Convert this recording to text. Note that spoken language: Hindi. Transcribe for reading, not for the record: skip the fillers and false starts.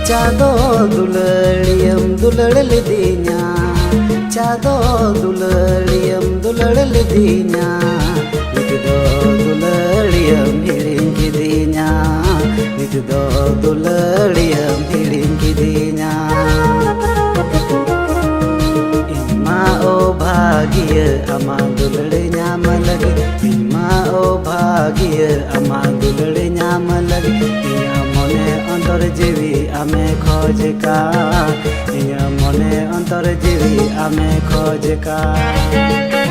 चादो दुलड़ियम दुलड़ लिदीना चादो दुलड़ियम दुलड़ लिदीना नितदो दुलड़ियम हिड़िंग किदीना नितदो दुलड़ियम हिड़िंग किदीना इमा ओ भाग्य अमा दुलड़ ᱧᱟᱢ ᱞᱟᱹᱜᱤᱫ ᱤᱧᱢᱟ ᱳ ᱵᱷᱟᱜᱤᱭ ᱟᱢᱟ ᱫᱩᱞᱟᱹᱲ ᱧᱟᱢ ᱞᱟᱹᱜᱤᱫ ᱤᱧᱟᱹᱜ ᱢᱚᱱᱮ ᱚᱱᱛᱚᱨ ᱡᱤᱣᱤ ᱟᱢᱮ ᱠᱷᱚᱡ ᱠᱟᱱ ᱤᱧᱟᱹᱜ ᱢᱚᱱᱮ ᱚᱱᱛᱚᱨ ᱡᱤᱣᱤ ᱟᱢᱮ ᱠᱷᱚᱡ ᱠᱟᱱ